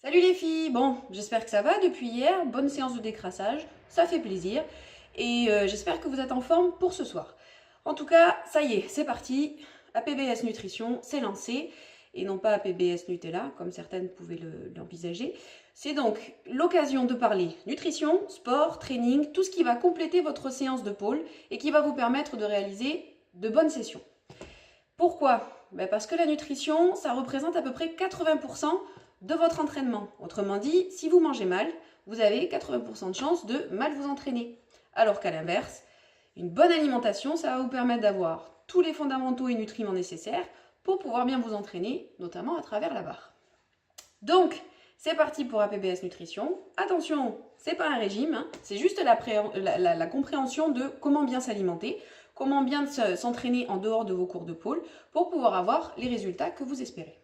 Salut les filles, bon, j'espère que ça va depuis hier, bonne séance de décrassage, ça fait plaisir et j'espère que vous êtes en forme pour ce soir. En tout cas, ça y est, c'est parti, APBS Nutrition, c'est lancé et non pas APBS Nutella comme certaines pouvaient l'envisager. C'est donc l'occasion de parler nutrition, sport, training, tout ce qui va compléter votre séance de pôle et qui va vous permettre de réaliser de bonnes sessions. Pourquoi? Parce que la nutrition, ça représente à peu près 80% de votre entraînement. Autrement dit, si vous mangez mal, vous avez 80% de chances de mal vous entraîner. Alors qu'à l'inverse, une bonne alimentation, ça va vous permettre d'avoir tous les fondamentaux et nutriments nécessaires pour pouvoir bien vous entraîner, notamment à travers la barre. Donc, c'est parti pour APBS Nutrition. Attention, c'est pas un régime, hein, c'est juste la compréhension de comment bien s'alimenter, comment bien s'entraîner en dehors de vos cours de pôle pour pouvoir avoir les résultats que vous espérez.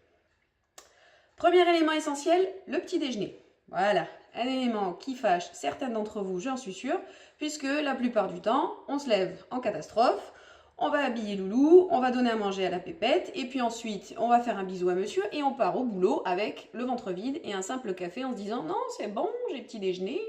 Premier élément essentiel, le petit déjeuner. Voilà, un élément qui fâche certains d'entre vous, j'en suis sûre, puisque la plupart du temps, on se lève en catastrophe, on va habiller Loulou, on va donner à manger à la pépette, et puis ensuite, on va faire un bisou à monsieur, et on part au boulot avec le ventre vide et un simple café en se disant « Non, c'est bon, j'ai petit déjeuner ».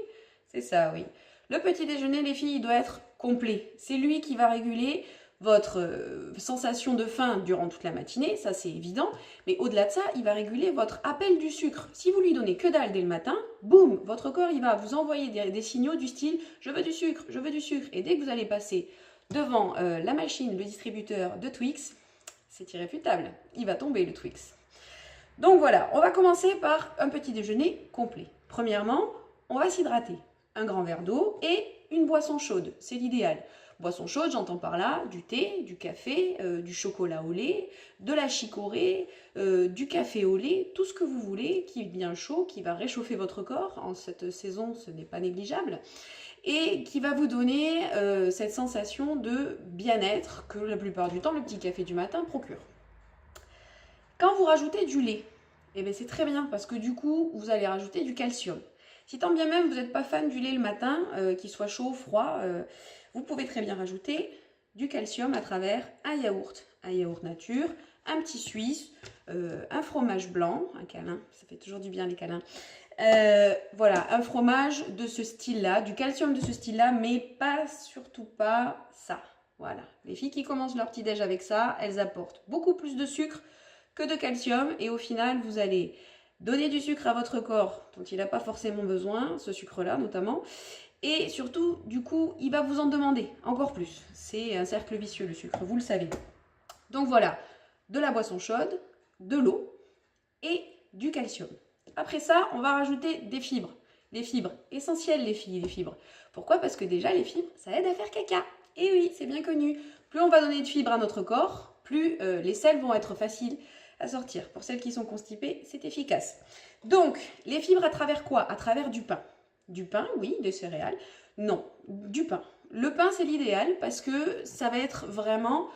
C'est ça, oui. Le petit déjeuner, les filles, il doit être complet. C'est lui qui va réguler votre sensation de faim durant toute la matinée, ça c'est évident, mais au-delà de ça, il va réguler votre appel du sucre. Si vous lui donnez que dalle dès le matin, boum, votre corps il va vous envoyer des signaux du style « je veux du sucre, je veux du sucre ». Et dès que vous allez passer devant la machine, le distributeur de Twix, c'est irréfutable, il va tomber le Twix. Donc voilà, on va commencer par un petit déjeuner complet. Premièrement, on va s'hydrater. Un grand verre d'eau et une boisson chaude, c'est l'idéal. Boisson chaude, j'entends par là du thé, du café, du chocolat au lait, de la chicorée, du café au lait, tout ce que vous voulez qui est bien chaud, qui va réchauffer votre corps. En cette saison, ce n'est pas négligeable. Et qui va vous donner cette sensation de bien-être que la plupart du temps, le petit café du matin procure. Quand vous rajoutez du lait, eh bien c'est très bien parce que du coup, vous allez rajouter du calcium. Si tant bien même vous n'êtes pas fan du lait le matin, qu'il soit chaud, froid, vous pouvez très bien rajouter du calcium à travers un yaourt nature, un petit suisse, un fromage blanc, un câlin, ça fait toujours du bien les câlins. Voilà, un fromage de ce style-là, du calcium de ce style-là, mais pas, surtout pas ça. Voilà, les filles qui commencent leur petit-déj avec ça, elles apportent beaucoup plus de sucre que de calcium et au final, vous allez donner du sucre à votre corps dont il n'a pas forcément besoin, ce sucre-là notamment, et surtout, du coup, il va vous en demander encore plus. C'est un cercle vicieux le sucre, vous le savez. Donc voilà, de la boisson chaude, de l'eau et du calcium. Après ça, on va rajouter des fibres. Les fibres, essentielles les filles, les fibres. Pourquoi? Parce que déjà, les fibres, ça aide à faire caca. Et oui, c'est bien connu. Plus on va donner de fibres à notre corps, plus les selles vont être faciles à sortir. Pour celles qui sont constipées, c'est efficace. Donc, les fibres à travers quoi? À travers du pain. Du pain, oui, des céréales. Non, du pain. Le pain, c'est l'idéal parce que ça va être vraiment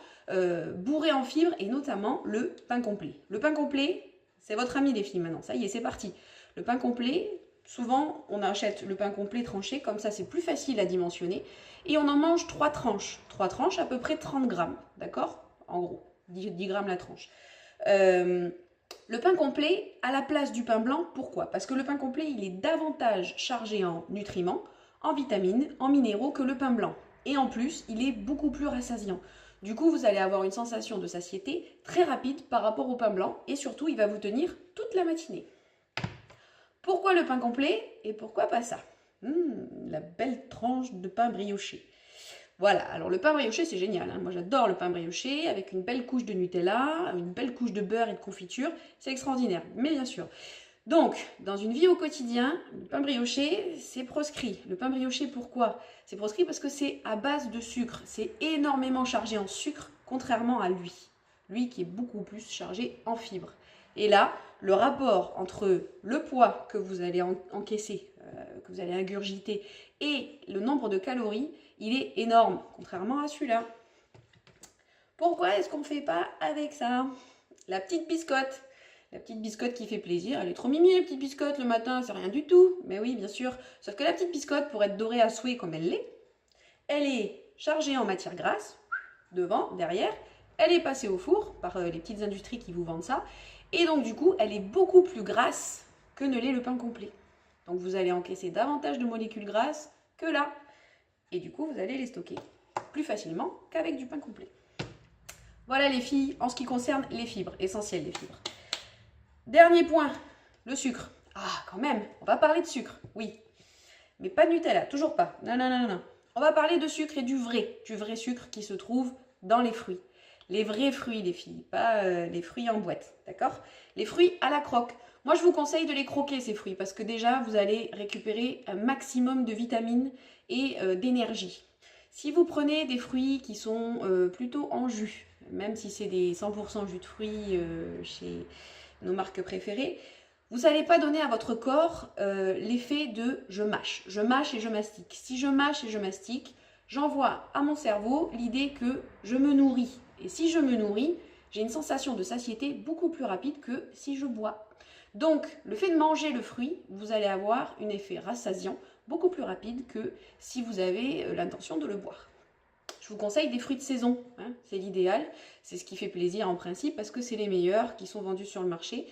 bourré en fibres et notamment le pain complet. Le pain complet, c'est votre ami les filles maintenant. Ça y est, c'est parti. Le pain complet, souvent, on achète le pain complet tranché. Comme ça, c'est plus facile à dimensionner. Et on en mange 3 tranches. 3 tranches, à peu près 30 grammes. D'accord? En gros, 10 grammes la tranche. Le pain complet à la place du pain blanc, pourquoi? Parce que le pain complet, il est davantage chargé en nutriments, en vitamines, en minéraux que le pain blanc. Et en plus, il est beaucoup plus rassasiant. Du coup, vous allez avoir une sensation de satiété très rapide par rapport au pain blanc et surtout, il va vous tenir toute la matinée. Pourquoi le pain complet et pourquoi pas ça? La belle tranche de pain brioché. Voilà, alors le pain brioché, c'est génial. Hein. Moi, j'adore le pain brioché avec une belle couche de Nutella, une belle couche de beurre et de confiture. C'est extraordinaire, mais bien sûr. Donc, dans une vie au quotidien, le pain brioché, c'est proscrit. Le pain brioché, pourquoi? C'est proscrit parce que c'est à base de sucre. C'est énormément chargé en sucre, contrairement à lui. Lui qui est beaucoup plus chargé en fibres. Et là, le rapport entre le poids que vous allez encaisser, que vous allez ingurgiter, et le nombre de calories, il est énorme, contrairement à celui-là. Pourquoi est-ce qu'on ne fait pas avec ça? La petite biscotte. La petite biscotte qui fait plaisir. Elle est trop mimi, la petite biscotte, le matin, c'est rien du tout. Mais oui, bien sûr. Sauf que la petite biscotte, pour être dorée à souhait comme elle est chargée en matière grasse, devant, derrière. Elle est passée au four par les petites industries qui vous vendent ça. Et donc, du coup, elle est beaucoup plus grasse que ne l'est le pain complet. Donc vous allez encaisser davantage de molécules grasses que là. Et du coup, vous allez les stocker plus facilement qu'avec du pain complet. Voilà les filles, en ce qui concerne les fibres, essentielles les fibres. Dernier point, le sucre. Ah, quand même, on va parler de sucre, oui. Mais pas de Nutella, toujours pas. Non, non, non, non. On va parler de sucre et du vrai sucre qui se trouve dans les fruits. Les vrais fruits, les filles, pas les fruits en boîte, d'accord? Les fruits à la croque. Moi, je vous conseille de les croquer, ces fruits, parce que déjà, vous allez récupérer un maximum de vitamines et d'énergie. Si vous prenez des fruits qui sont plutôt en jus, même si c'est des 100% jus de fruits chez nos marques préférées, vous n'allez pas donner à votre corps l'effet de je mâche et je mastique. Si je mâche et je mastique, j'envoie à mon cerveau l'idée que je me nourris. Et si je me nourris, j'ai une sensation de satiété beaucoup plus rapide que si je bois. Donc, le fait de manger le fruit, vous allez avoir un effet rassasiant beaucoup plus rapide que si vous avez l'intention de le boire. Je vous conseille des fruits de saison, hein, c'est l'idéal. C'est ce qui fait plaisir en principe parce que c'est les meilleurs qui sont vendus sur le marché.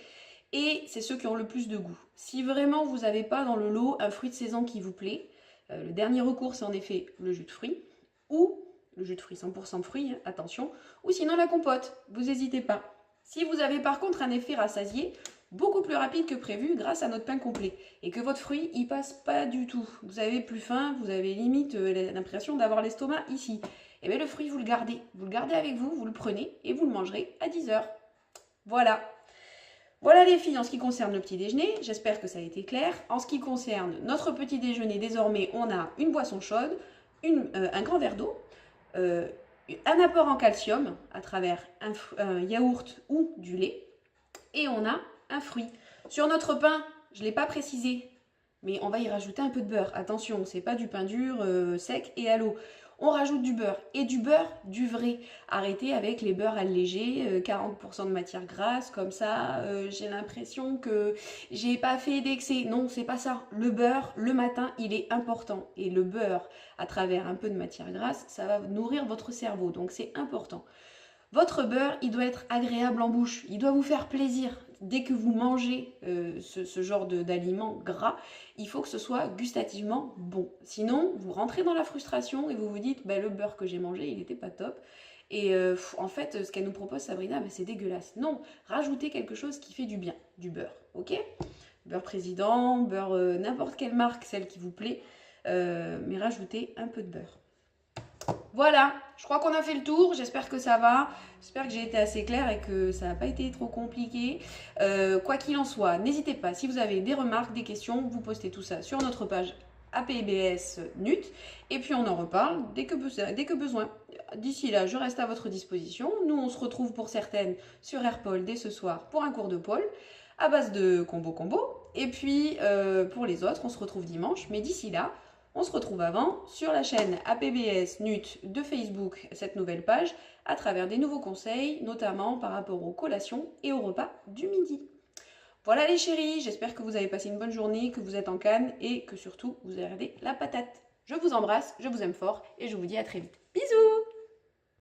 Et c'est ceux qui ont le plus de goût. Si vraiment vous n'avez pas dans le lot un fruit de saison qui vous plaît, le dernier recours c'est en effet le jus de fruits ou le jus de fruits 100% fruits, hein, attention, ou sinon la compote, vous n'hésitez pas. Si vous avez par contre un effet rassasié, beaucoup plus rapide que prévu grâce à notre pain complet et que votre fruit y passe pas du tout, vous avez plus faim, vous avez limite l'impression d'avoir l'estomac ici, et bien le fruit vous le gardez avec vous, vous le prenez et vous le mangerez à 10 heures. Voilà. Voilà les filles en ce qui concerne le petit déjeuner, j'espère que ça a été clair. En ce qui concerne notre petit déjeuner, désormais on a une boisson chaude, un grand verre d'eau, un apport en calcium à travers un yaourt ou du lait, et on a un fruit. Sur notre pain, je ne l'ai pas précisé, mais on va y rajouter un peu de beurre. Attention, c'est pas du pain dur sec et à l'eau. On rajoute du beurre, et du beurre, du vrai. Arrêtez avec les beurres allégés, 40% de matière grasse, comme ça, j'ai l'impression que j'ai pas fait d'excès. Non, c'est pas ça. Le beurre, le matin, il est important. Et le beurre, à travers un peu de matière grasse, ça va nourrir votre cerveau, donc c'est important. Votre beurre, il doit être agréable en bouche, il doit vous faire plaisir. Dès que vous mangez ce genre d'aliments gras, il faut que ce soit gustativement bon. Sinon, vous rentrez dans la frustration et vous vous dites le beurre que j'ai mangé, il n'était pas top. Et en fait, ce qu'elle nous propose, Sabrina, c'est dégueulasse. Non, rajoutez quelque chose qui fait du bien, du beurre, ok? Beurre Président, beurre n'importe quelle marque, celle qui vous plaît, mais rajoutez un peu de beurre. Voilà, je crois qu'on a fait le tour, j'espère que ça va, j'espère que j'ai été assez claire et que ça n'a pas été trop compliqué. Quoi qu'il en soit, n'hésitez pas, si vous avez des remarques, des questions, vous postez tout ça sur notre page APBS NUT et puis on en reparle dès que besoin. D'ici là, je reste à votre disposition. Nous, on se retrouve pour certaines sur Airpol dès ce soir pour un cours de pôle à base de combo. Et puis, pour les autres, on se retrouve dimanche, mais d'ici là, on se retrouve avant sur la chaîne APBS NUT de Facebook, cette nouvelle page, à travers des nouveaux conseils, notamment par rapport aux collations et aux repas du midi. Voilà les chéris, j'espère que vous avez passé une bonne journée, que vous êtes en canne et que surtout vous avez gardé la patate. Je vous embrasse, je vous aime fort et je vous dis à très vite. Bisous.